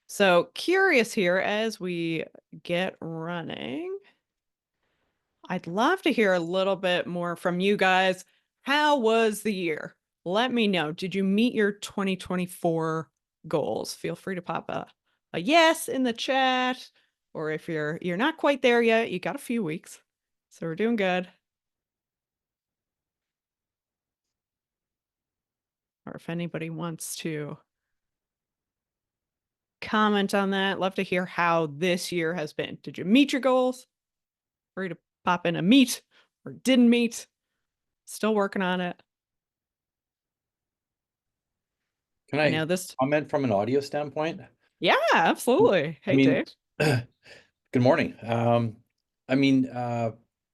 So curious here as we get running. I'd love to hear a little bit more from you guys. How was the year? Let me know. Did you meet your 2024 goals? Feel free to pop a yes in the chat. Or if you're not quite there yet, you got a few weeks. So we're doing good. Or if anybody wants to comment on that, love to hear how this year has been. Did you meet your goals? Free to pop in a meet or didn't meet. Still working on it. Can I I know this. comment from an audio standpoint? Yeah, absolutely. I Hey, mean, Dave. good morning. I mean,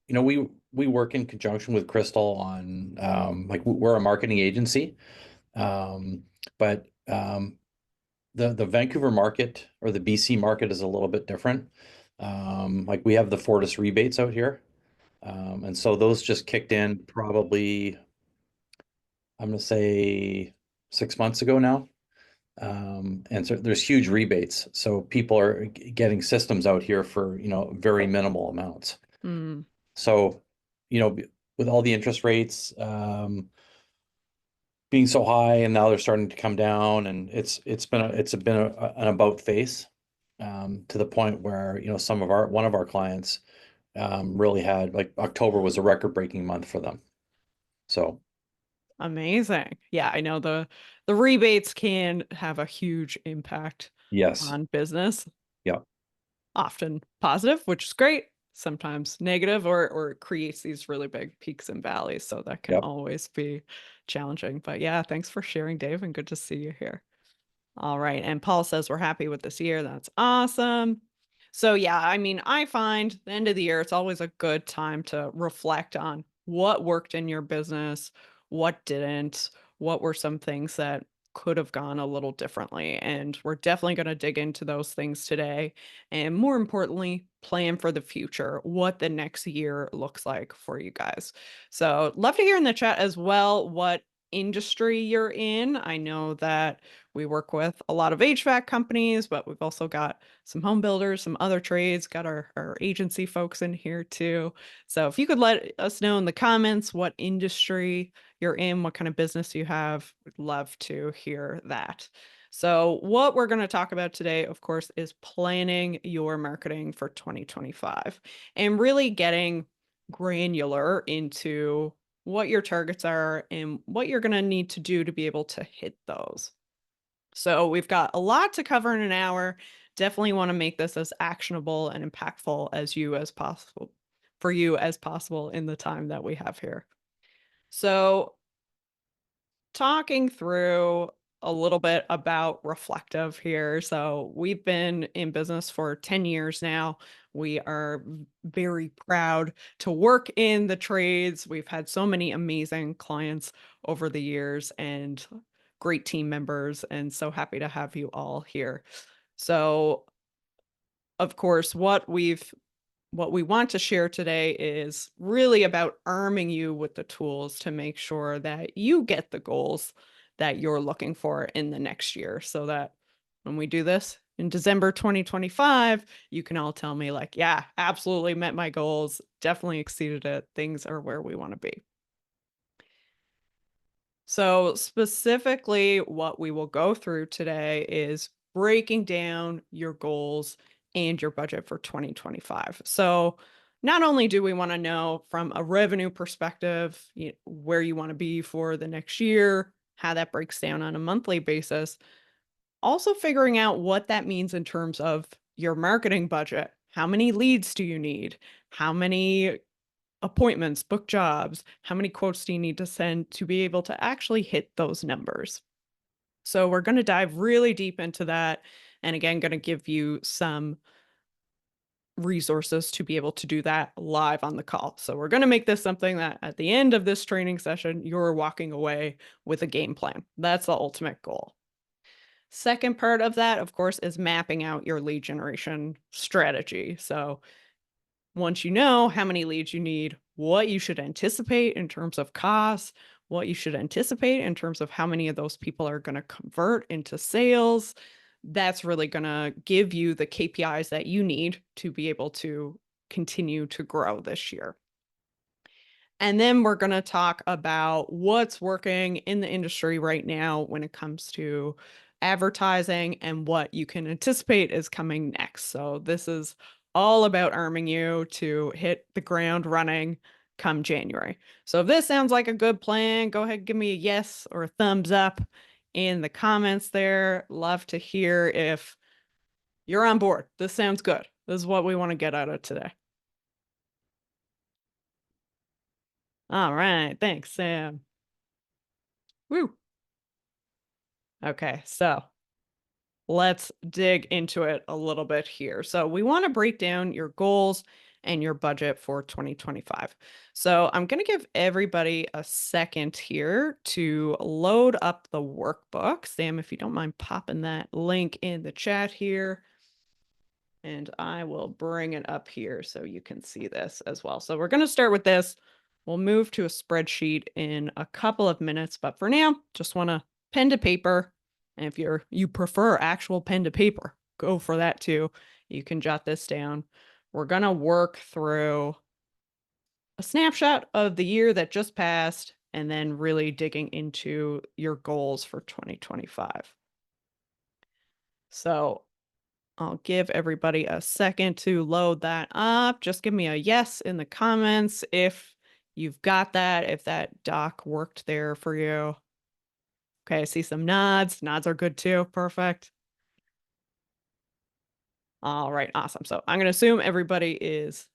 we work in conjunction with Crystal on like we're a marketing agency, um, but the Vancouver market or the BC market is a little bit different. Like we have the Fortis rebates out here, and so those just kicked in probably I'm gonna say 6 months ago now. And so there's huge rebates. So people are getting systems out here for, very minimal amounts. Mm, So, with all the interest rates being so high and now they're starting to come down and it's been an about face to the point where, one of our clients really had like October was a record-breaking month for them. So, amazing. Yeah, I know the rebates can have a huge impact yes. on business, Yeah. often positive, which is great, sometimes negative, or it creates these really big peaks and valleys. So that can Yep. always be challenging. But yeah, thanks for sharing, Dave, and good to see you here. All right. And Paul says we're happy with this year. That's awesome. So, yeah, I mean, I find the end of the year, it's always a good time to reflect on what worked in your business, what didn't, what were some things that could have gone a little differently. And we're definitely going to dig into those things today. And more importantly, plan for the future, what the next year looks like for you guys. So, love to hear in the chat as well what industry you're in. I know that we work with a lot of HVAC companies, but we've also got some home builders, some other trades, got our agency folks in here too. So if you could let us know in the comments what industry you're in, what kind of business you have, we'd love to hear that. So what we're going to talk about today, of course, is planning your marketing for 2025 and really getting granular into what your targets are and what you're going to need to do to be able to hit those. So we've got a lot to cover in an hour. Definitely want to make this as actionable and impactful as possible for you as possible in the time that we have here. So talking through a little bit about reflective here. So we've been in business for 10 years now. We are very proud to work in the trades. We've had so many amazing clients over the years and great team members, and so happy to have you all here. So, of course, what we want to share today is really about arming you with the tools to make sure that you get the goals that you're looking for in the next year so that when we do this in December 2025, you can all tell me, like, yeah, absolutely met my goals, definitely exceeded it. Things are where we want to be. So, specifically, what we will go through today is breaking down your goals and your budget for 2025. So, not only do we want to know from a revenue perspective where you want to be for the next year, how that breaks down on a monthly basis, also figuring out what that means in terms of your marketing budget. How many leads do you need? How many appointments, book jobs, how many quotes do you need to send to be able to actually hit those numbers? So we're going to dive really deep into that. And again, going to give you some resources to be able to do that live on the call. So we're going to make this something that at the end of this training session, you're walking away with a game plan. That's the ultimate goal. Second part of that, of course, is mapping out your lead generation strategy. So once you know how many leads you need, what you should anticipate in terms of costs, what you should anticipate in terms of how many of those people are going to convert into sales, that's really going to give you the KPIs that you need to be able to continue to grow this year. And then we're going to talk about what's working in the industry right now when it comes to advertising and what you can anticipate is coming next. So this is all about arming you to hit the ground running come January. So if this sounds like a good plan, go ahead and give me a yes or a thumbs up in the comments there. Love to hear if you're on board. This sounds good. This is what we want to get out of today. All right. Thanks, Sam. Woo. Okay, so let's dig into it a little bit here. So we want to break down your goals and your budget for 2025. So I'm going to give everybody a second here to load up the workbook. Sam, if you don't mind popping that link in the chat here, and I will bring it up here so you can see this as well. So we're going to start with this. We'll move to a spreadsheet in a couple of minutes, but for now, just want to pen to paper. And if you prefer actual pen to paper, go for that too. You can jot this down. We're going to work through a snapshot of the year that just passed and then really digging into your goals for 2025. So I'll give everybody a second to load that up. Just give me a yes in the comments if you've got that, if that doc worked there for you. Okay, I see some nods. Nods are good too. Perfect. All right, awesome. So I'm going to assume everybody is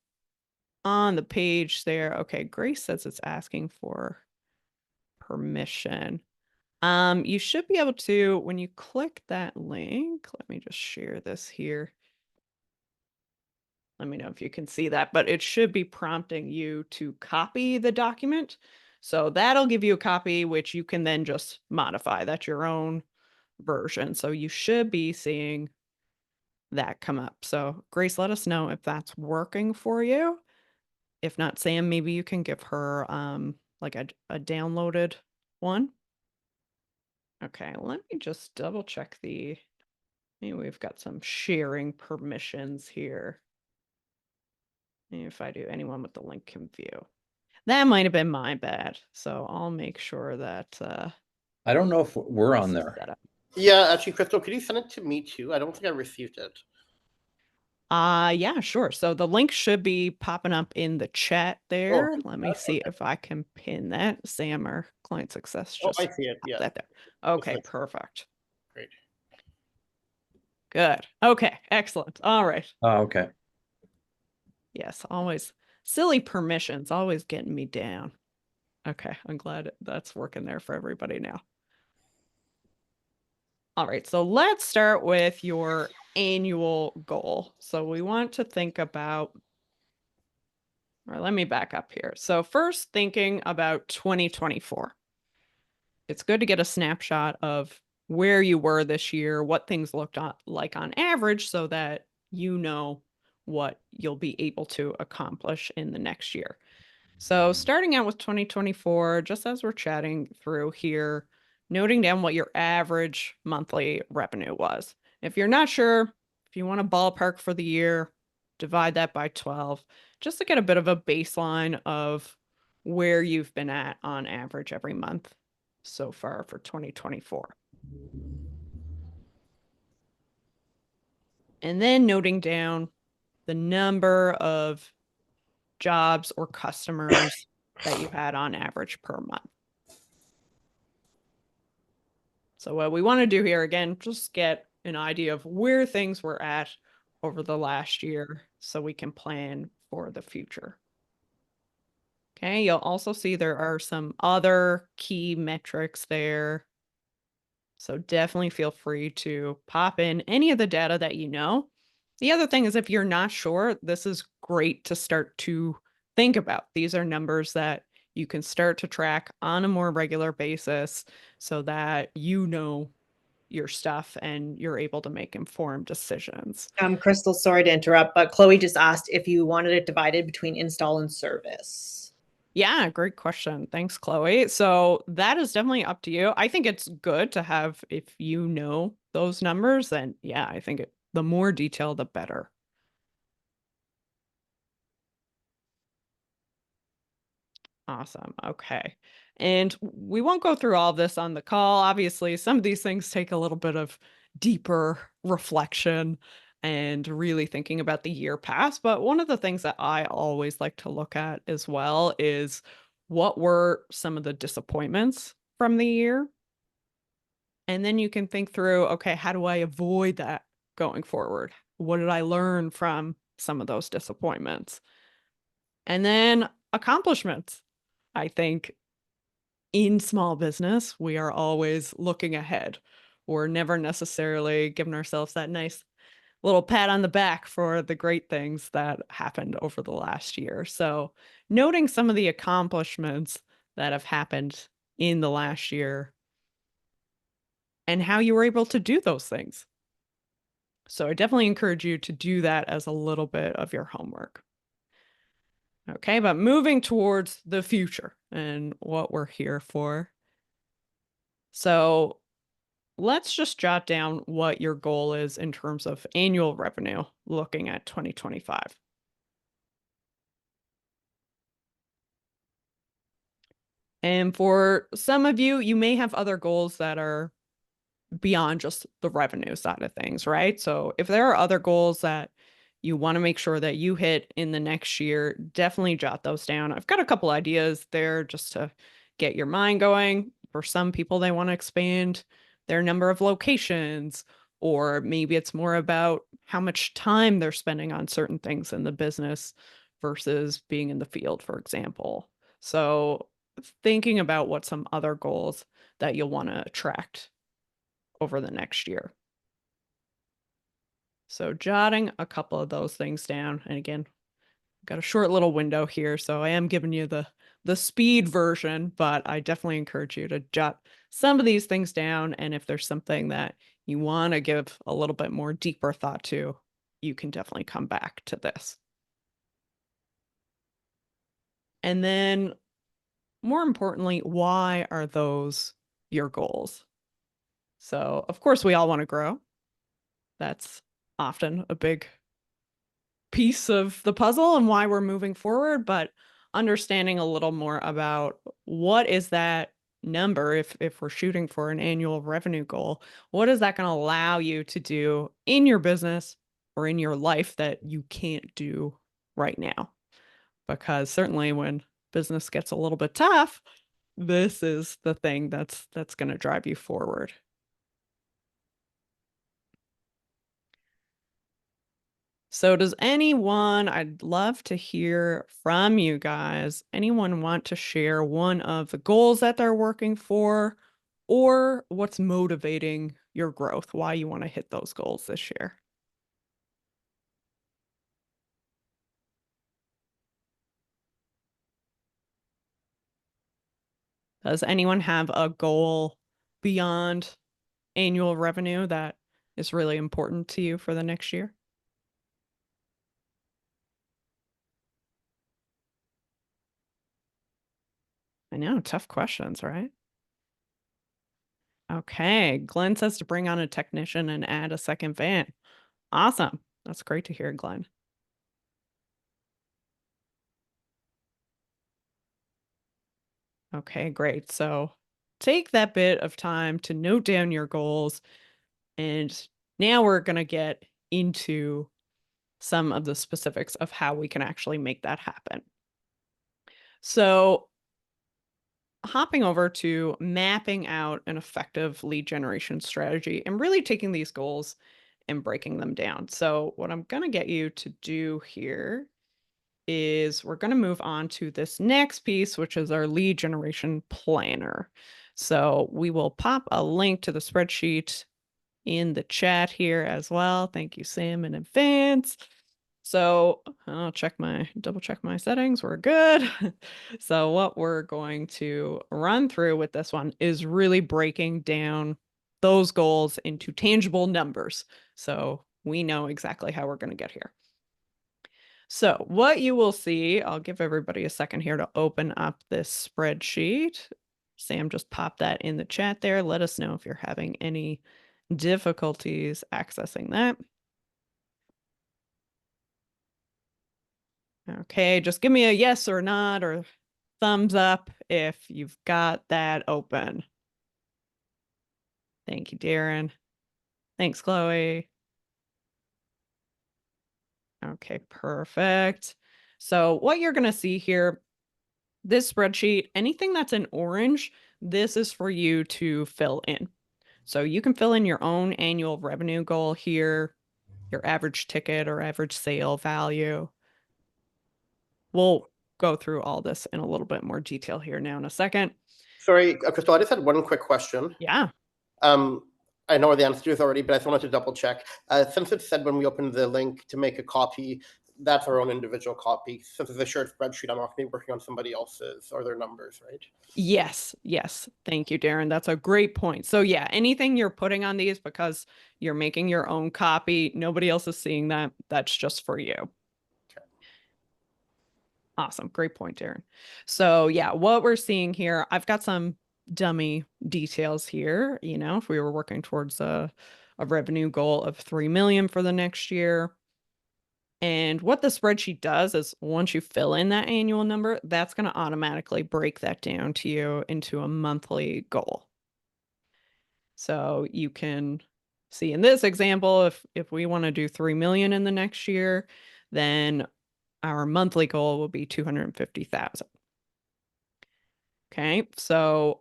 on the page there. Okay, Grace says it's asking for permission. You should be able to, when you click that link, let me just share this here. Let me know if you can see that, but it should be prompting you to copy the document. So that'll give you a copy, which you can then just modify. That's your own version. So you should be seeing that come up. So Grace, let us know if that's working for you. If not, Sam, maybe you can give her like a downloaded one. Okay, let me just double check maybe we've got some sharing permissions here. If I do, anyone with the link can view. That might have been my bad. So I'll make sure that I don't know if we're on this is there. set up. Yeah, actually, Crystal, could you send it to me too? I don't think I received it. Yeah, sure. So the link should be popping up in the chat there. Let me see if I can pin that. Sam, our client success, Oh, just I see it. pop Yeah. that there. Okay, like- perfect. Great. Good. Okay, excellent. All right. Oh, okay. Yes, always silly permissions, always getting me down. Okay, I'm glad that's working there for everybody now. All right, so let's start with your annual goal. So we want to think about, or let me back up here. So first, thinking about 2024. It's good to get a snapshot of where you were this year, what things looked like on average, so that you know what you'll be able to accomplish in the next year. So starting out with 2024, just as we're chatting through here, noting down what your average monthly revenue was. If you're not sure, if you want a ballpark for the year, divide that by 12, just to get a bit of a baseline of where you've been at on average every month so far for 2024. And then noting down the number of jobs or customers that you had on average per month. So what we want to do here, again, just get an idea of where things were at over the last year so we can plan for the future. Okay, you'll also see there are some other key metrics there. So definitely feel free to pop in any of the data that you know. The other thing is, if you're not sure, this is great to start to think about. These are numbers that you can start to track on a more regular basis so that you know your stuff and you're able to make informed decisions. Crystal, sorry to interrupt, but Chloe just asked if you wanted it divided between install and service. Yeah, great question. Thanks, Chloe. So that is definitely up to you. I think it's good to have, if you know those numbers, then yeah, I think the more detail, the better. Awesome. Okay. And we won't go through all this on the call. Obviously, some of these things take a little bit of deeper reflection and really thinking about the year past. But one of the things that I always like to look at as well is what were some of the disappointments from the year? And then you can think through, okay, how do I avoid that going forward? What did I learn from some of those disappointments? And then accomplishments. I think in small business, we are always looking ahead. We're never necessarily giving ourselves that nice little pat on the back for the great things that happened over the last year. So, noting some of the accomplishments that have happened in the last year and how you were able to do those things. So, I definitely encourage you to do that as a little bit of your homework. Okay, but moving towards the future and what we're here for. So, let's just jot down what your goal is in terms of annual revenue looking at 2025. And for some of you, you may have other goals that are beyond just the revenue side of things, right? So if there are other goals that you want to make sure that you hit in the next year, definitely jot those down. I've got a couple ideas there just to get your mind going. For some people, they want to expand their number of locations, or maybe it's more about how much time they're spending on certain things in the business versus being in the field, for example. So thinking about what some other goals that you'll want to attract over the next year. So jotting a couple of those things down. And again, got a short little window here, so I am giving you the speed version, but I definitely encourage you to jot some of these things down. And if there's something that you want to give a little bit more deeper thought to, you can definitely come back to this. And then more importantly, why are those your goals? So, of course, we all want to grow. That's often a big piece of the puzzle and why we're moving forward, but understanding a little more about what is that number if we're shooting for an annual revenue goal, what is that going to allow you to do in your business or in your life that you can't do right now? Because certainly when business gets a little bit tough, this is the thing that's going to drive you forward. So does anyone, I'd love to hear from you guys. Anyone want to share one of the goals that they're working for or what's motivating your growth, why you want to hit those goals this year? Does anyone have a goal beyond annual revenue that is really important to you for the next year? I know, tough questions, right? Okay, Glenn says to bring on a technician and add a second van. Awesome. That's great to hear, Glenn. Okay, great. So take that bit of time to note down your goals. And now we're going to get into some of the specifics of how we can actually make that happen. So, hopping over to mapping out an effective lead generation strategy and really taking these goals and breaking them down. So, what I'm going to get you to do here is we're going to move on to this next piece, which is our lead generation planner. So we will pop a link to the spreadsheet in the chat here as well. Thank you, Sam, in advance. So I'll double check my settings. We're good. So what we're going to run through with this one is really breaking down those goals into tangible numbers. So we know exactly how we're going to get here. So what you will see, I'll give everybody a second here to open up this spreadsheet. Sam just popped that in the chat there. Let us know if you're having any difficulties accessing that. Okay, just give me a yes or not or thumbs up if you've got that open. Thank you, Darren. Thanks, Chloe. Okay, perfect. So what you're going to see here, this spreadsheet, anything that's in orange, this is for you to fill in. So you can fill in your own annual revenue goal here, your average ticket or average sale value. We'll go through all this in a little bit more detail here now in a second. Sorry, Crystal, I just had one quick question. Yeah. I know the answer is already, but I just wanted to double check. Since it said when we opened the link to make a copy, that's our own individual copy. Since it's a shared spreadsheet, I'm not going to be working on somebody else's or their numbers, right? Yes. Thank you, Darren. That's a great point. So yeah, anything you're putting on these because you're making your own copy, nobody else is seeing that. That's just for you. Okay. Awesome. Great point, Darren. So yeah, what we're seeing here, I've got some dummy details here. You know, if we were working towards a revenue goal of 3 million for the next year. And what the spreadsheet does is once you fill in that annual number, that's going to automatically break that down to you into a monthly goal. So you can see in this example, if we want to do 3 million in the next year, then our monthly goal will be 250,000. Okay, so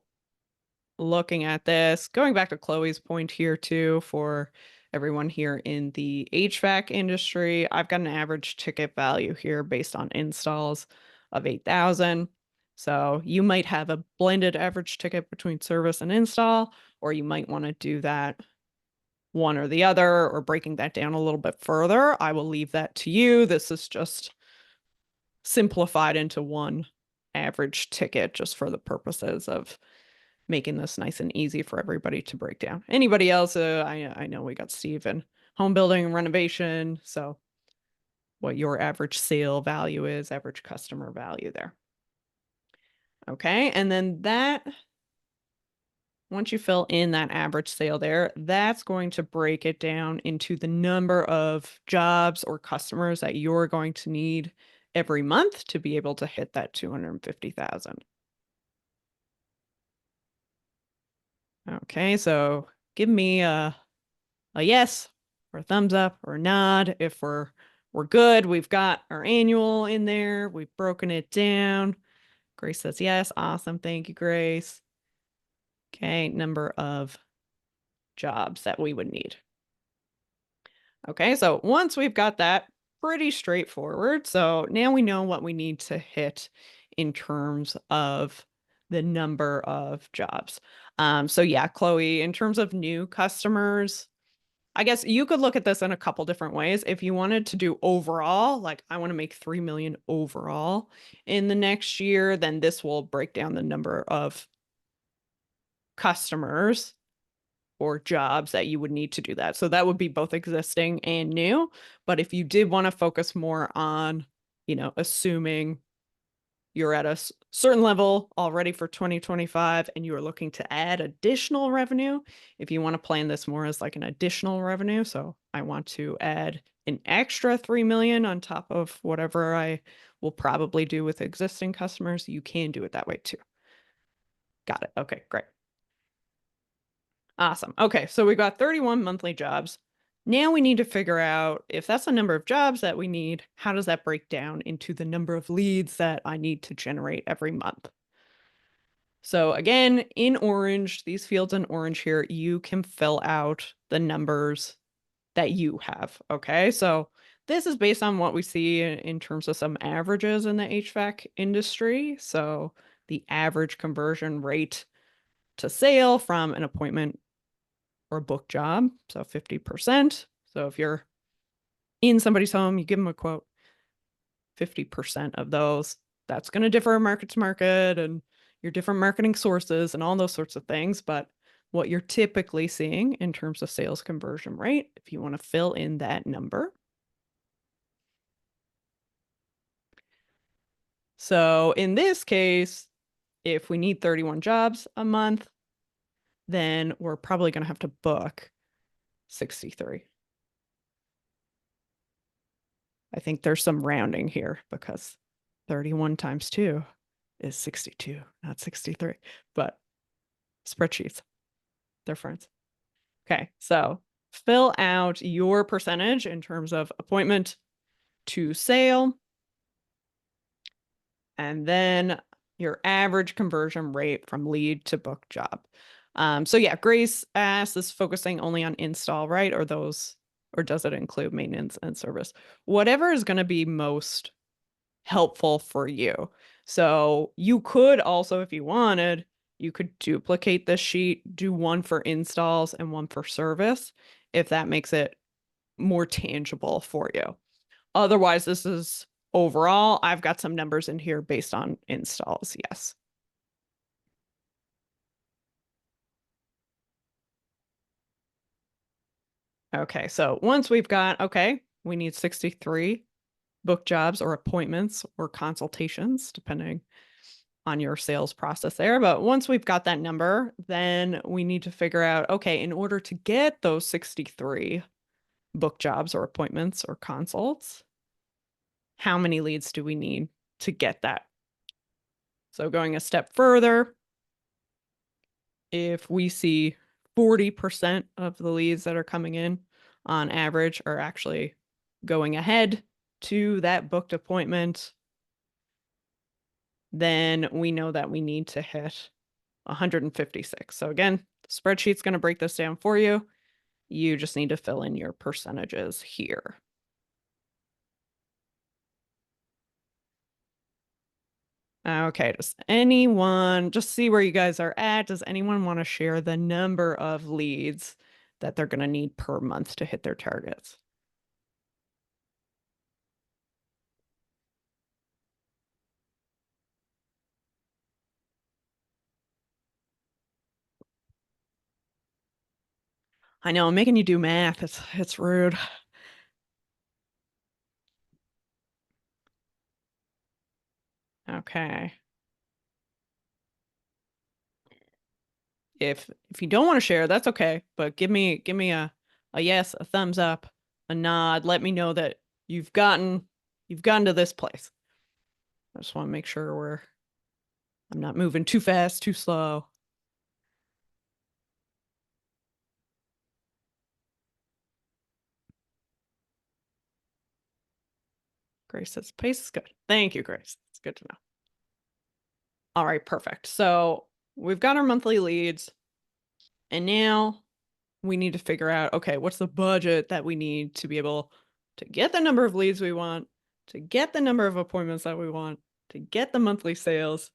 looking at this, going back to Chloe's point here too, for everyone here in the HVAC industry, I've got an average ticket value here based on installs of 8,000. So you might have a blended average ticket between service and install, or you might want to do that one or the other, or breaking that down a little bit further. I will leave that to you. This is just simplified into one average ticket just for the purposes of making this nice and easy for everybody to break down. Anybody else? I know we got Steve in home building and renovation. So what your average sale value is, average customer value there. Okay. And then that, once you fill in that average sale there, that's going to break it down into the number of jobs or customers that you're going to need every month to be able to hit that 250,000. Okay, so give me a yes or a thumbs up or a nod if we're good. We've got our annual in there. We've broken it down. Grace says yes. Awesome. Thank you, Grace. Okay, number of jobs that we would need. Okay, so once we've got that, pretty straightforward. So now we know what we need to hit in terms of the number of jobs. So yeah, Chloe, in terms of new customers, I guess you could look at this in a couple different ways. If you wanted to do overall, like I want to make 3 million overall in the next year, then this will break down the number of customers or jobs that you would need to do that. So that would be both existing and new. But if you did want to focus more on, assuming you're at a certain level already for 2025 and you are looking to add additional revenue, if you want to plan this more as like an additional revenue, so I want to add an extra 3 million on top of whatever I will probably do with existing customers, you can do it that way too. Got it. Okay, great. Awesome. Okay, so we've got 31 monthly jobs. Now we need to figure out if that's the number of jobs that we need, how does that break down into the number of leads that I need to generate every month? So again, in orange, these fields in orange here, you can fill out the numbers that you have. Okay, so this is based on what we see in terms of some averages in the HVAC industry. So the average conversion rate to sale from an appointment or book job, so 50%. So if you're in somebody's home, you give them a quote, 50% of those, that's going to differ market to market and your different marketing sources and all those sorts of things. But what you're typically seeing in terms of sales conversion rate, if you want to fill in that number, So in this case, if we need 31 jobs a month, then we're probably going to have to book 63. I think there's some rounding here because 31 times 2 is 62, not 63, but spreadsheets, they're friends. Okay, so fill out your percentage in terms of appointment to sale, and then your average conversion rate from lead to book job. So yeah, Grace asks, is focusing only on install, right? Or does it include maintenance and service? Whatever is going to be most helpful for you. So you could also, if you wanted, you could duplicate this sheet, do one for installs and one for service, if that makes it more tangible for you. Otherwise, this is overall, I've got some numbers in here based on installs, yes. Okay, so once we've got, okay, we need 63 book jobs or appointments or consultations, depending on your sales process there. But once we've got that number, then we need to figure out, okay, in order to get those 63 book jobs or appointments or consults, how many leads do we need to get that? So going a step further, if we see 40% of the leads that are coming in on average are actually going ahead to that booked appointment, then we know that we need to hit 156. So again, the spreadsheet's going to break this down for you. You just need to fill in your percentages here. Okay, does anyone, just see where you guys are at, does anyone want to share the number of leads that they're going to need per month to hit their targets? I know, I'm making you do math. It's rude. Okay. If you don't want to share, that's okay. But give me a yes, a thumbs up, a nod. Let me know that you've gotten to this place. I just want to make sure I'm not moving too fast, too slow. Grace says pace is good. Thank you, Grace. It's good to know. All right, perfect. So we've got our monthly leads, and now we need to figure out, okay, what's the budget that we need to be able to get the number of leads we want, to get the number of appointments that we want, to get the monthly sales,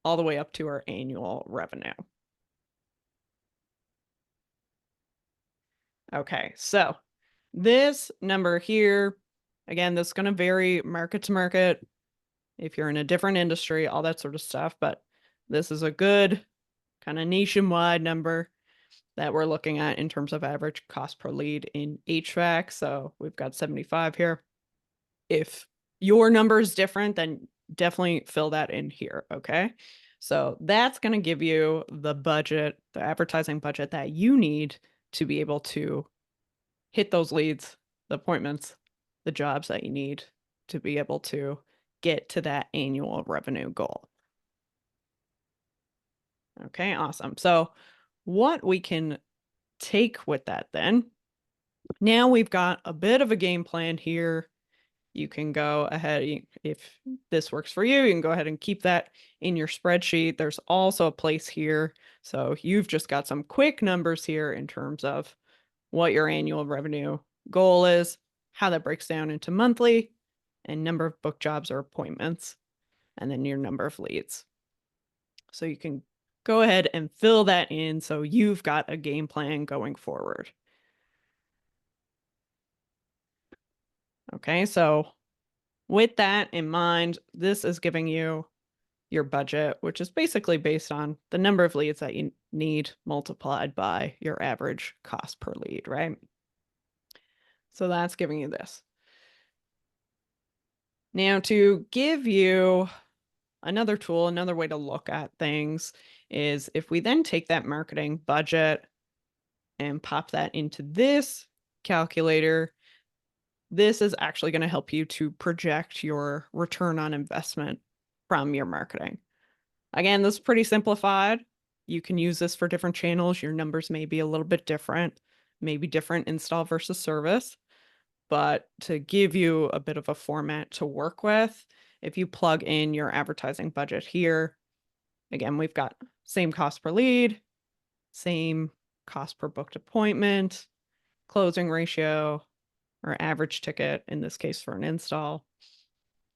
all the way up to our annual revenue. Okay, so this number here, again, this is going to vary market to market, if you're in a different industry, all that sort of stuff, but this is a good kind of nationwide number that we're looking at in terms of average cost per lead in HVAC. So we've got 75 here. If your number is different, then definitely fill that in here, okay? So that's going to give you the budget, the advertising budget that you need to be able to hit those leads, the appointments, the jobs that you need to be able to get to that annual revenue goal. Okay, awesome. So what we can take with that then, now we've got a bit of a game plan here. You can go ahead, if this works for you, you can go ahead and keep that in your spreadsheet. There's also a place here. So you've just got some quick numbers here in terms of what your annual revenue goal is, how that breaks down into monthly, and number of book jobs or appointments, and then your number of leads. So you can go ahead and fill that in so you've got a game plan going forward. Okay, so with that in mind, this is giving you your budget, which is basically based on the number of leads that you need multiplied by your average cost per lead, right? So that's giving you this. Now, to give you another tool, another way to look at things is if we then take that marketing budget and pop that into this calculator, this is actually going to help you to project your return on investment from your marketing. Again, this is pretty simplified. You can use this for different channels. Your numbers may be a little bit different, maybe different install versus service. But to give you a bit of a format to work with, if you plug in your advertising budget here, again, we've got same cost per lead, same cost per booked appointment, closing ratio, or average ticket, in this case for an install,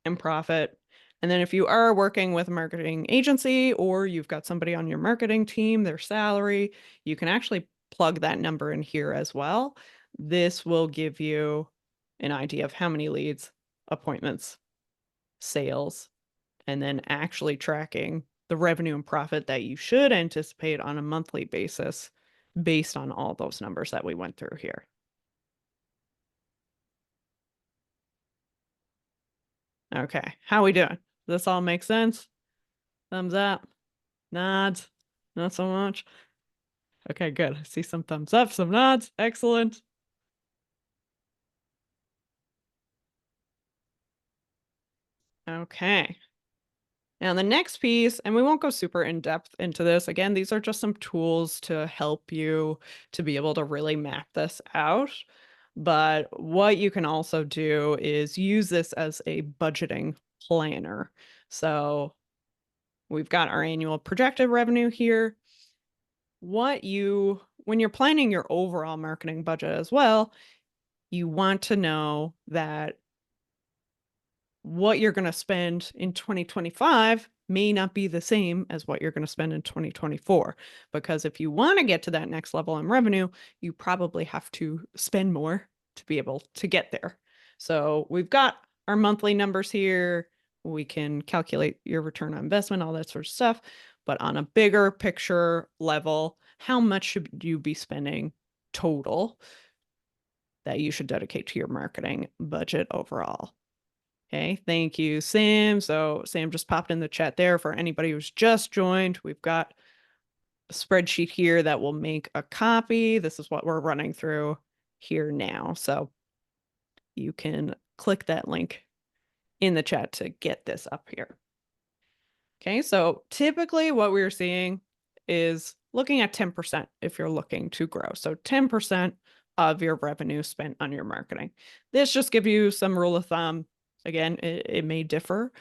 and profit. And then if you are working with a marketing agency or you've got somebody on your marketing team, their salary, you can actually plug that number in here as well. This will give you an idea of how many leads, appointments, sales, and then actually tracking the revenue and profit that you should anticipate on a monthly basis based on all those numbers that we went through here. Okay, how we doing? This all makes sense? Thumbs up, nods, not so much. Okay, good. I see some thumbs up, some nods. Excellent. Okay. Now the next piece, and we won't go super in depth into this. Again, these are just some tools to help you to be able to really map this out. But what you can also do is use this as a budgeting planner. So we've got our annual projected revenue here. When you're planning your overall marketing budget as well, you want to know that what you're going to spend in 2025 may not be the same as what you're going to spend in 2024. Because if you want to get to that next level in revenue, you probably have to spend more to be able to get there. So we've got our monthly numbers here. We can calculate your return on investment, all that sort of stuff. But on a bigger picture level, how much should you be spending total that you should dedicate to your marketing budget overall? Okay, thank you, Sam. So Sam just popped in the chat there for anybody who's just joined. We've got a spreadsheet here that will make a copy. This is what we're running through here now. So you can click that link in the chat to get this up here. Okay, so typically what we're seeing is looking at 10% if you're looking to grow. So 10% of your revenue spent on your marketing. This just gives you some rule of thumb. Again, it may differ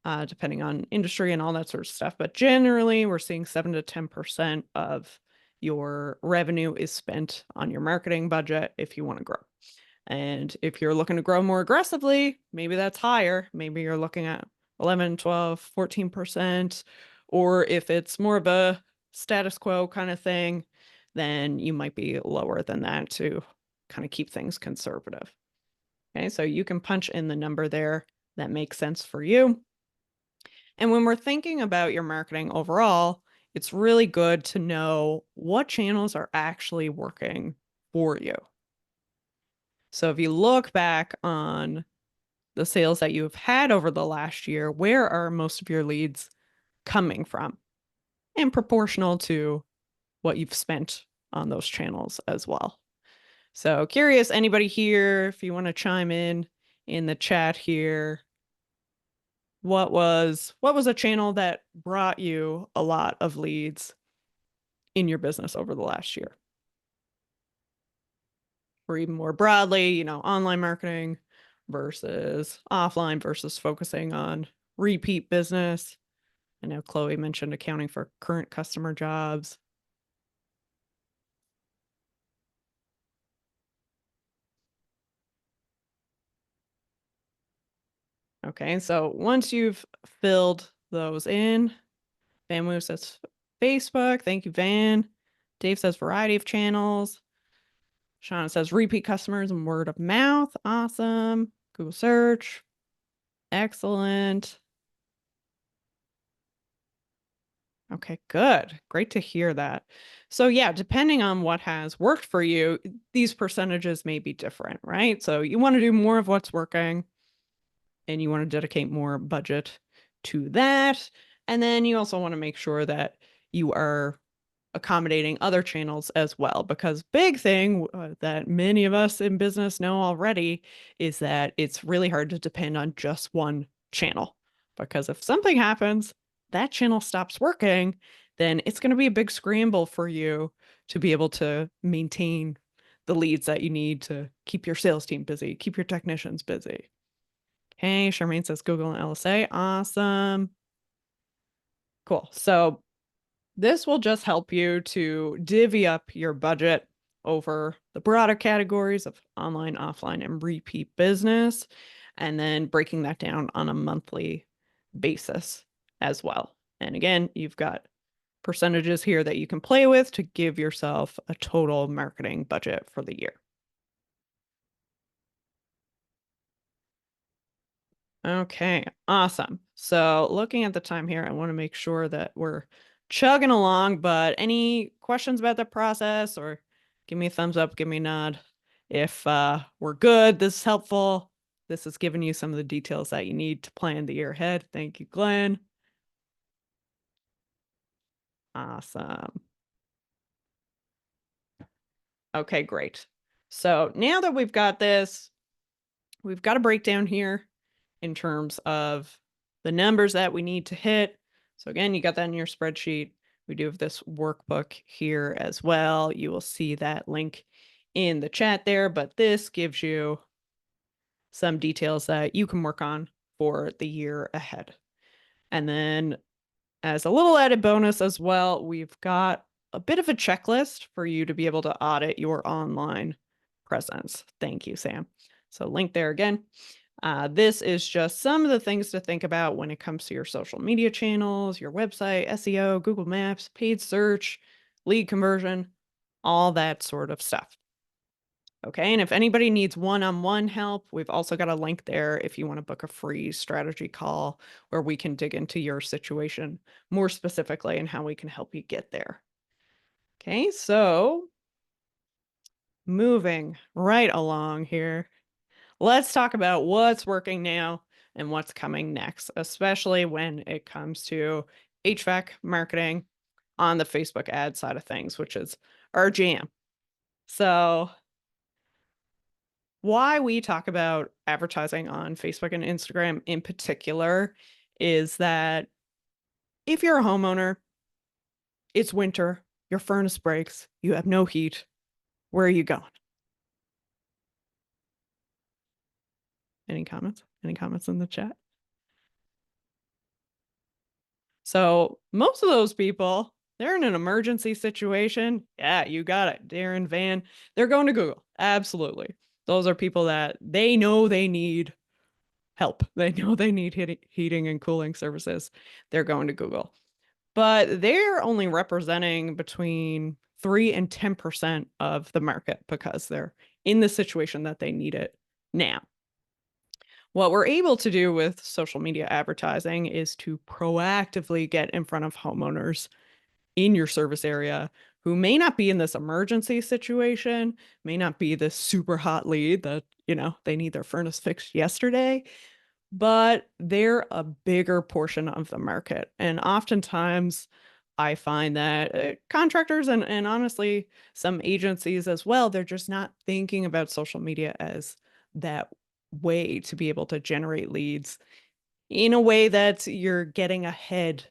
depending on industry and all that sort of stuff, but generally we're seeing 7 to 10% of your revenue is spent on your marketing budget if you want to grow. And if you're looking to grow more aggressively, maybe that's higher. Maybe you're looking at 11, 12, 14%, or if it's more of a status quo kind of thing, then you might be lower than that to kind of keep things conservative. Okay, so you can punch in the number there that makes sense for you. And when we're thinking about your marketing overall, it's really good to know what channels are actually working for you. So if you look back on the sales that you've had over the last year, where are most of your leads coming from? And proportional to what you've spent on those channels as well. So curious, anybody here, if you want to chime in the chat here, what was a channel that brought you a lot of leads in your business over the last year? Or even more broadly, you know, online marketing versus offline versus focusing on repeat business. I know Chloe mentioned accounting for current customer jobs. Okay, so once you've filled those in, Van Moo says Facebook. Thank you, Van. Dave says variety of channels. Shauna says repeat customers and word of mouth. Awesome. Google search. Excellent. Okay, good. Great to hear that. So yeah, depending on what has worked for you, these percentages may be different, right? So you want to do more of what's working. and you want to dedicate more budget to that. And then you also want to make sure that you are accommodating other channels as well, because big thing that many of us in business know already is that it's really hard to depend on just one channel, because if something happens, that channel stops working, then it's going to be a big scramble for you to be able to maintain the leads that you need to keep your sales team busy, keep your technicians busy. Okay, Charmaine says Google and LSA. Awesome. Cool. So this will just help you to divvy up your budget over the broader categories of online, offline, and repeat business, and then breaking that down on a monthly basis as well. And again, you've got percentages here that you can play with to give yourself a total marketing budget for the year. Okay, awesome. So looking at the time here, I want to make sure that we're chugging along, but any questions about the process, or give me a thumbs up, give me a nod. If we're good, this is helpful. This has given you some of the details that you need to plan the year ahead. Thank you, Glenn. Awesome. Okay, great. So now that we've got this, we've got a breakdown here in terms of the numbers that we need to hit. So again, you got that in your spreadsheet. We do have this workbook here as well. You will see that link in the chat there, but this gives you some details that you can work on for the year ahead. And then as a little added bonus as well, we've got a bit of a checklist for you to be able to audit your online presence. Thank you, Sam. So link there again. This is just some of the things to think about when it comes to your social media channels, your website, SEO, Google Maps, paid search, lead conversion, all that sort of stuff. Okay, and if anybody needs one-on-one help, we've also got a link there if you want to book a free strategy call where we can dig into your situation more specifically and how we can help you get there. Okay, so moving right along here, let's talk about what's working now and what's coming next, especially when it comes to HVAC marketing on the Facebook ad side of things, which is our jam. So why we talk about advertising on Facebook and Instagram in particular is that if you're a homeowner, it's winter, your furnace breaks, you have no heat, where are you going? Any comments? Any comments in the chat? So most of those people, they're in an emergency situation. Yeah, you got it. Darren Van, they're going to Google. Absolutely. Those are people that they know they need help. They know they need heating and cooling services. They're going to Google. But they're only representing between 3 and 10% of the market because they're in the situation that they need it now. What we're able to do with social media advertising is to proactively get in front of homeowners in your service area who may not be in this emergency situation, may not be this super hot lead that, they need their furnace fixed yesterday, but they're a bigger portion of the market. And oftentimes I find that contractors and honestly some agencies as well, they're just not thinking about social media as that way to be able to generate leads in a way that you're getting ahead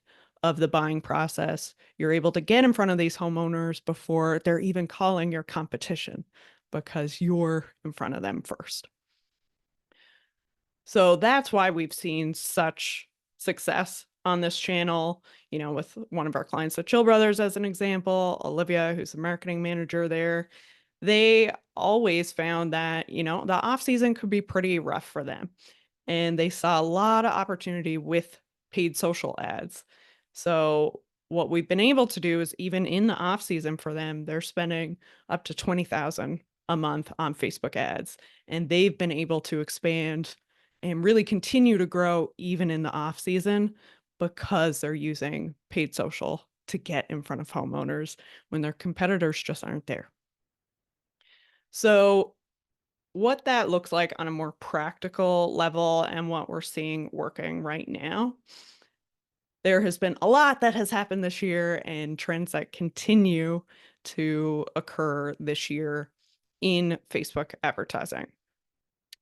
of the buying process. You're able to get in front of these homeowners before they're even calling your competition because you're in front of them first. So that's why we've seen such success on this channel, with one of our clients, the Chill Brothers, as an example, Olivia, who's the marketing manager there. They always found that, the off season could be pretty rough for them. And they saw a lot of opportunity with paid social ads. So what we've been able to do is even in the off season for them, they're spending up to $20,000 a month on Facebook ads. And they've been able to expand and really continue to grow even in the off season because they're using paid social to get in front of homeowners when their competitors just aren't there. So what that looks like on a more practical level and what we're seeing working right now. There has been a lot that has happened this year and trends that continue to occur this year in Facebook advertising.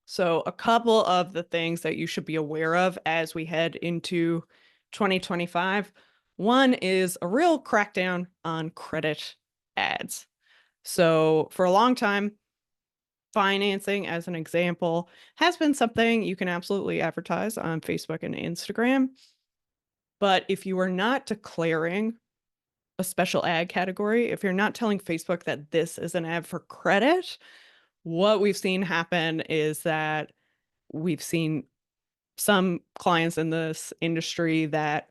So, a couple of the things that you should be aware of as we head into 2025. One is a real crackdown on credit ads. So, for a long time, financing, as an example, has been something you can absolutely advertise on Facebook and Instagram. But if you are not declaring a special ad category, if you're not telling Facebook that this is an ad for credit, what we've seen happen is that we've seen some clients in this industry that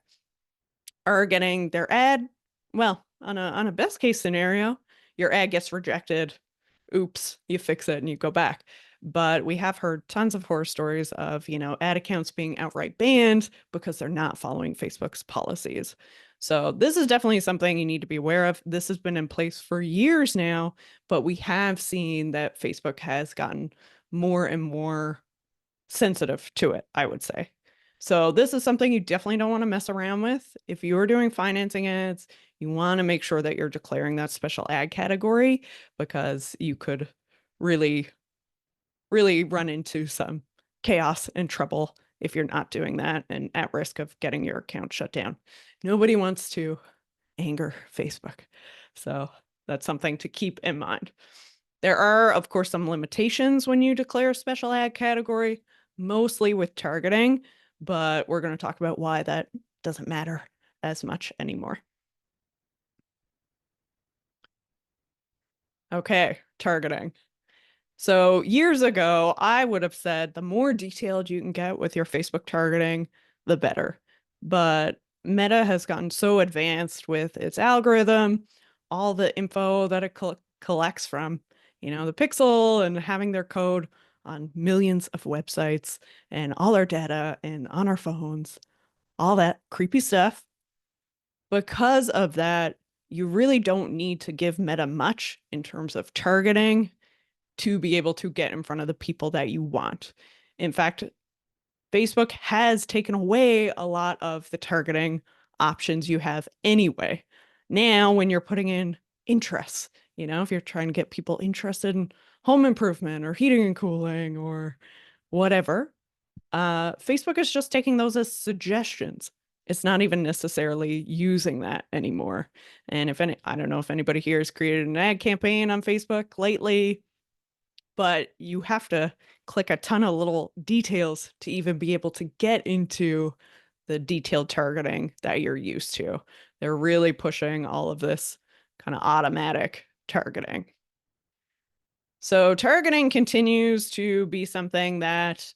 are getting their ad, well, on a best case scenario, your ad gets rejected. Oops, you fix it and you go back. But we have heard tons of horror stories of, ad accounts being outright banned because they're not following Facebook's policies. So this is definitely something you need to be aware of. This has been in place for years now, but we have seen that Facebook has gotten more and more sensitive to it, I would say. So this is something you definitely don't want to mess around with. If you're doing financing ads, you want to make sure that you're declaring that special ad category, because you could really, really run into some chaos and trouble if you're not doing that and at risk of getting your account shut down. Nobody wants to anger Facebook. So that's something to keep in mind. There are, of course, some limitations when you declare a special ad category, mostly with targeting, but we're going to talk about why that doesn't matter as much anymore. Okay, targeting. So years ago, I would have said the more detailed you can get with your Facebook targeting, the better. But Meta has gotten so advanced with its algorithm, all the info that it collects from, the pixel, and having their code on millions of websites and all our data and on our phones, all that creepy stuff. Because of that, you really don't need to give Meta much in terms of targeting to be able to get in front of the people that you want. In fact, Facebook has taken away a lot of the targeting options you have anyway. Now, when you're putting in interests, if you're trying to get people interested in home improvement or heating and cooling or whatever, Facebook is just taking those as suggestions. It's not even necessarily using that anymore. And I don't know if anybody here has created an ad campaign on Facebook lately, but you have to click a ton of little details to even be able to get into the detailed targeting that you're used to. They're really pushing all of this kind of automatic targeting. So targeting continues to be something that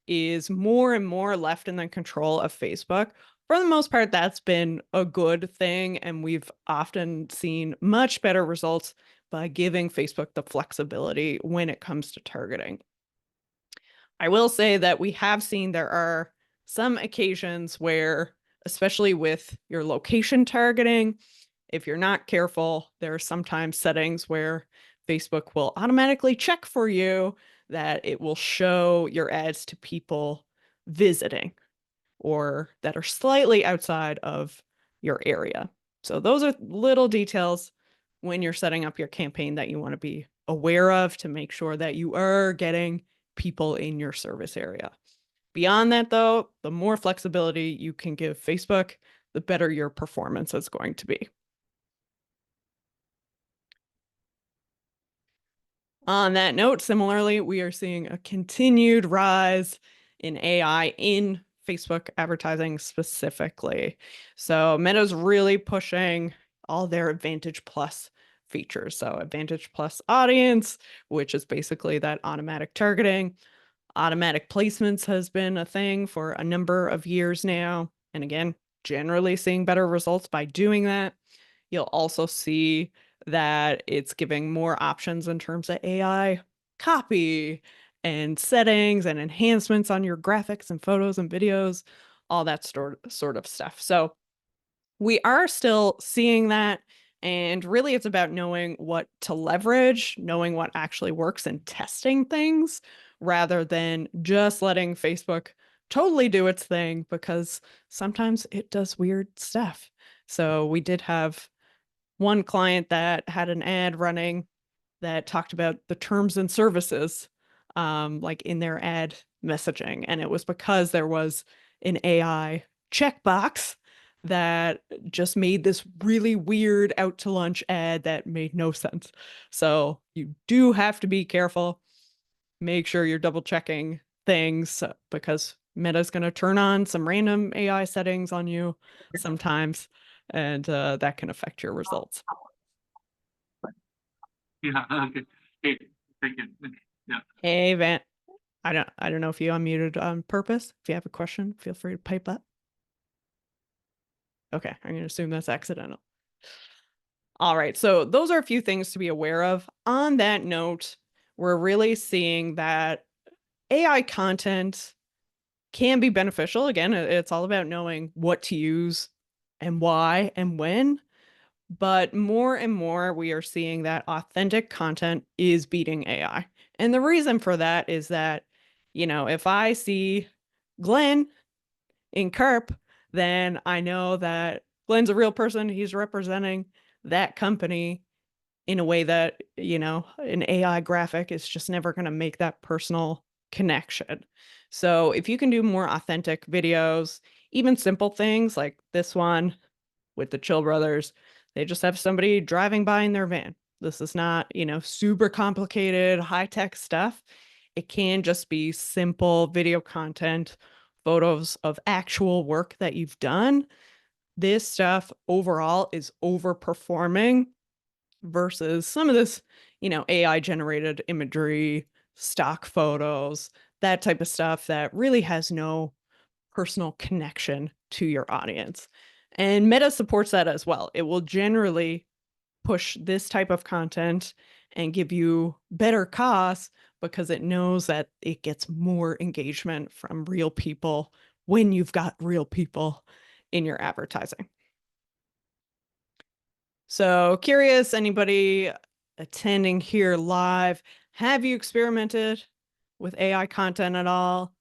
is more and more left in the control of Facebook. For the most part, that's been a good thing, and we've often seen much better results by giving Facebook the flexibility when it comes to targeting. I will say that we have seen there are some occasions where, especially with your location targeting, if you're not careful, there are sometimes settings where Facebook will automatically check for you that it will show your ads to people visiting or that are slightly outside of your area. So those are little details when you're setting up your campaign that you want to be aware of to make sure that you are getting people in your service area. Beyond that, though, the more flexibility you can give Facebook, the better your performance is going to be. On that note, similarly, we are seeing a continued rise in AI in Facebook advertising specifically. So Meta's really pushing all their Advantage Plus features. So Advantage Plus Audience, which is basically that automatic targeting. Automatic placements has been a thing for a number of years now. And again, generally seeing better results by doing that. You'll also see that it's giving more options in terms of AI copy and settings and enhancements on your graphics and photos and videos, all that sort of stuff. So we are still seeing that And really, it's about knowing what to leverage, knowing what actually works, and testing things rather than just letting Facebook totally do its thing, because sometimes it does weird stuff. So we did have one client that had an ad running that talked about the terms and services, like in their ad messaging. And it was because there was an AI checkbox that just made this really weird out to lunch ad that made no sense. So you do have to be careful. Make sure you're double checking things, because Meta's going to turn on some random AI settings on you sometimes, and that can affect your results. Yeah, okay. Hey, thank you. Yeah. Hey, Van. I don't know if you unmuted on purpose. If you have a question, feel free to pipe up. Okay, I'm going to assume that's accidental. All right, so those are a few things to be aware of. On that note, we're really seeing that AI content can be beneficial. Again, it's all about knowing what to use and why and when. But more and more, we are seeing that authentic content is beating AI. And the reason for that is that, if I see Glenn in CARP, then I know that Glenn's a real person. He's representing that company in a way that, an AI graphic is just never going to make that personal connection. So if you can do more authentic videos, even simple things like this one with the Chill Brothers, they just have somebody driving by in their van. This is not, super complicated, high-tech stuff. It can just be simple video content, photos of actual work that you've done. This stuff overall is overperforming versus some of this, AI generated imagery, stock photos, that type of stuff that really has no personal connection to your audience. And Meta supports that as well. It will generally push this type of content and give you better costs because it knows that it gets more engagement from real people when you've got real people in your advertising. So curious, anybody attending here live, have you experimented with AI content at all?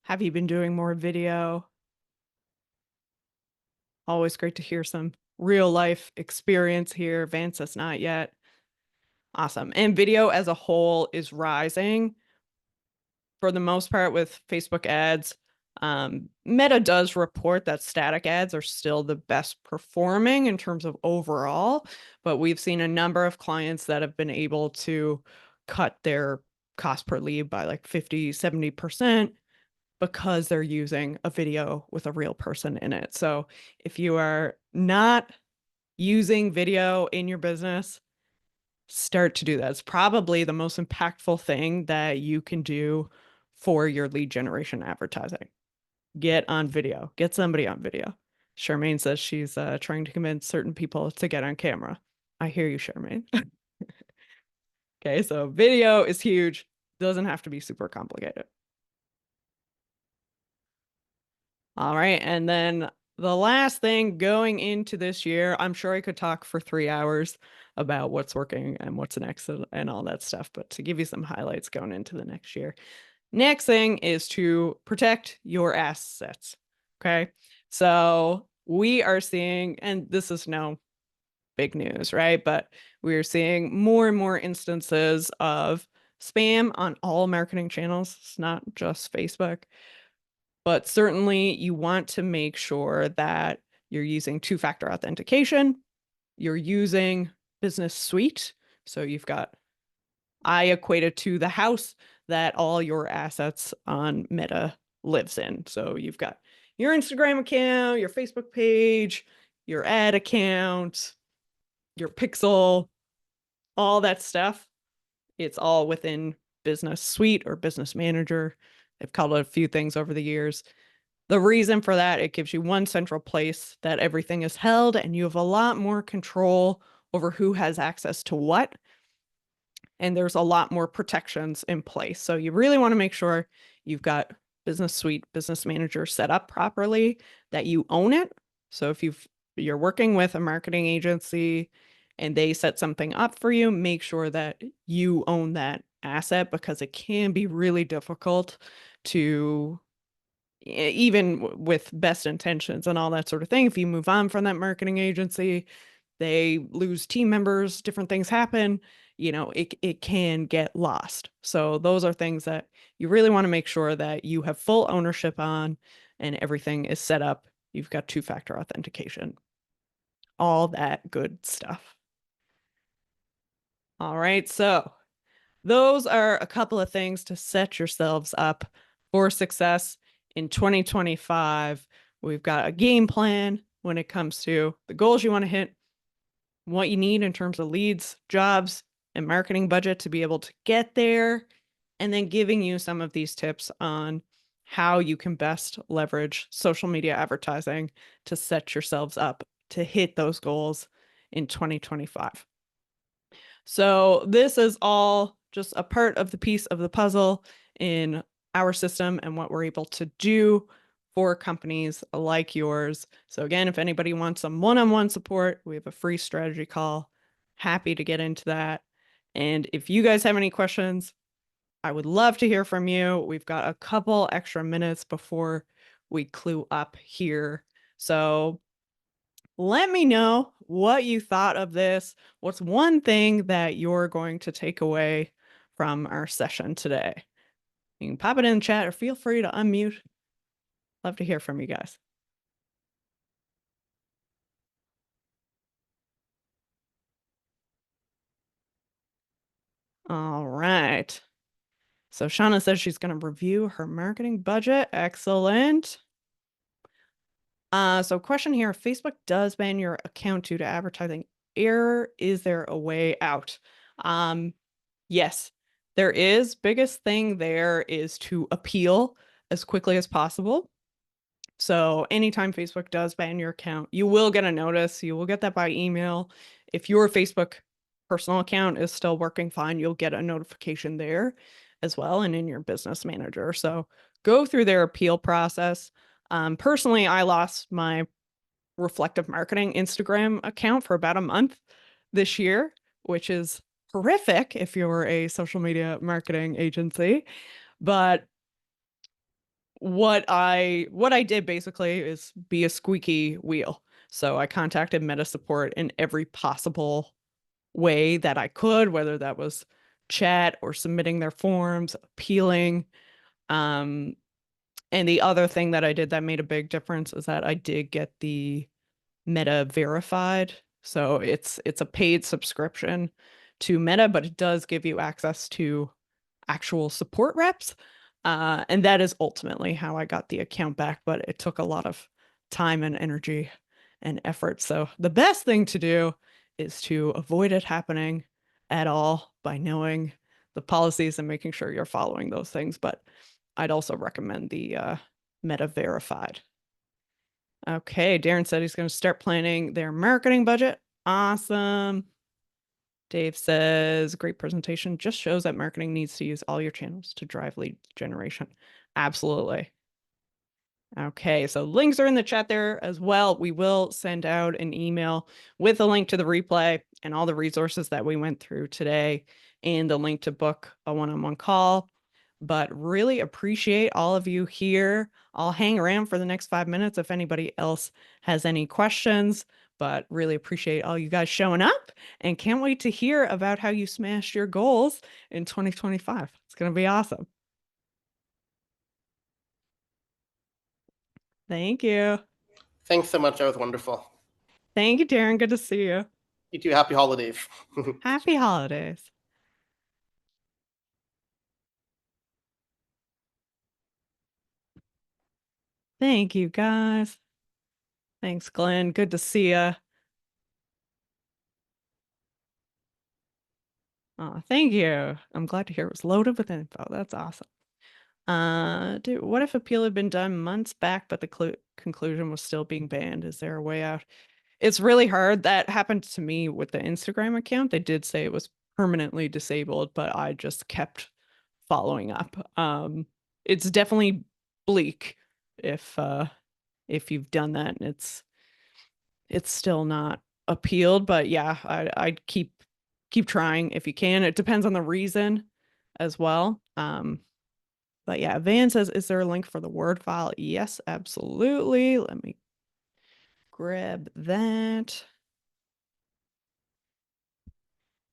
Have you been doing more video? Always great to hear some real life experience here. Vance has not yet. Awesome. And video as a whole is rising for the most part with Facebook ads. Meta does report that static ads are still the best performing in terms of overall, but we've seen a number of clients that have been able to cut their cost per lead by like 50, 70% because they're using a video with a real person in it. So if you are not using video in your business, start to do that. It's probably the most impactful thing that you can do for your lead generation advertising. Get on video, get somebody on video. Charmaine says she's trying to convince certain people to get on camera. I hear you, Charmaine. Okay, so video is huge. Doesn't have to be super complicated. All right, and then the last thing going into this year, I'm sure I could talk for 3 hours about what's working and what's next and all that stuff, but to give you some highlights going into the next year. Next thing is to protect your assets. Okay. So we are seeing, and this is no big news, right? But we are seeing more and more instances of spam on all marketing channels. It's not just Facebook, but certainly you want to make sure that you're using two-factor authentication. You're using Business Suite. So you've got, I equate it to the house that all your assets on Meta lives in. So you've got your Instagram account, your Facebook page, your ad account, your pixel, all that stuff. It's all within Business Suite or Business Manager. They've called it a few things over the years. The reason for that, it gives you one central place that everything is held, and you have a lot more control over who has access to what. And there's a lot more protections in place. So you really want to make sure you've got Business Suite, Business Manager set up properly, that you own it. So if you're working with a marketing agency and they set something up for you, make sure that you own that asset, because it can be really difficult to, even with best intentions and all that sort of thing, if you move on from that marketing agency, they lose team members, different things happen, it can get lost. So those are things that you really want to make sure that you have full ownership on, and everything is set up. You've got two-factor authentication, all that good stuff. All right, so those are a couple of things to set yourselves up for success in 2025. We've got a game plan when it comes to the goals you want to hit, what you need in terms of leads, jobs, and marketing budget to be able to get there, and then giving you some of these tips on how you can best leverage social media advertising to set yourselves up to hit those goals in 2025. So this is all just a part of the piece of the puzzle in our system and what we're able to do for companies like yours. So again, if anybody wants some one-on-one support, we have a free strategy call. Happy to get into that. And if you guys have any questions, I would love to hear from you. We've got a couple extra minutes before we clue up here. So let me know what you thought of this. What's one thing that you're going to take away from our session today? You can pop it in the chat or feel free to unmute. Love to hear from you guys. All right. So Shauna says she's going to review her marketing budget. Excellent. So question here, if Facebook does ban your account due to advertising error, is there a way out? Yes, there is. Biggest thing there is to appeal as quickly as possible. So anytime Facebook does ban your account, you will get a notice. You will get that by email. If your Facebook personal account is still working fine, you'll get a notification there as well, and in your business manager. So go through their appeal process. Personally, I lost my reflective marketing Instagram account for about a month this year, which is horrific if you're a social media marketing agency. But what I did basically is be a squeaky wheel. So I contacted Meta support in every possible way that I could, whether that was chat or submitting their forms, appealing. And the other thing that I did that made a big difference is that I did get the Meta verified. So it's a paid subscription to Meta, but it does give you access to actual support reps. And that is ultimately how I got the account back, but it took a lot of time and energy and effort. So the best thing to do is to avoid it happening at all by knowing the policies and making sure you're following those things. But I'd also recommend the Meta verified. Okay, Darren said he's going to start planning their marketing budget. Awesome. Dave says, great presentation. Just shows that marketing needs to use all your channels to drive lead generation. Absolutely. Okay, so links are in the chat there as well. We will send out an email with a link to the replay and all the resources that we went through today, and the link to book a one-on-one call. But really appreciate all of you here. I'll hang around for the next 5 minutes if anybody else has any questions, but really appreciate all you guys showing up, and can't wait to hear about how you smashed your goals in 2025. It's going to be awesome. Thank you. Thanks so much. That was wonderful. Thank you, Darren. Good to see you. You too. Happy holidays. Happy holidays. Thank you, guys. Thanks, Glenn. Good to see you. Oh, thank you. I'm glad to hear it was loaded with info. That's awesome. What if appeal had been done months back, but the conclusion was still being banned? Is there a way out? It's really hard. That happened to me with the Instagram account. They did say it was permanently disabled, but I just kept following up. It's definitely bleak if you've done that and it's still not appealed, but yeah, I'd keep trying if you can. It depends on the reason as well. But yeah, Van says, is there a link for the Word file? Yes, absolutely. Let me grab that.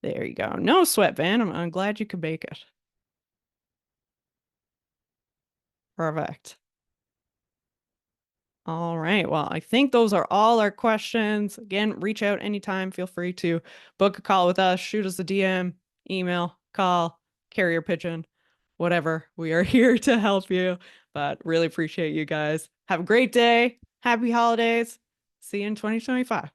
There you go. No sweat, Van. I'm glad you could make it. Perfect. All right. Well, I think those are all our questions. Again, reach out anytime. Feel free to book a call with us, shoot us a DM, email, call, carrier pigeon, whatever. We are here to help you, but really appreciate you guys. Have a great day. Happy holidays. See you in 2025.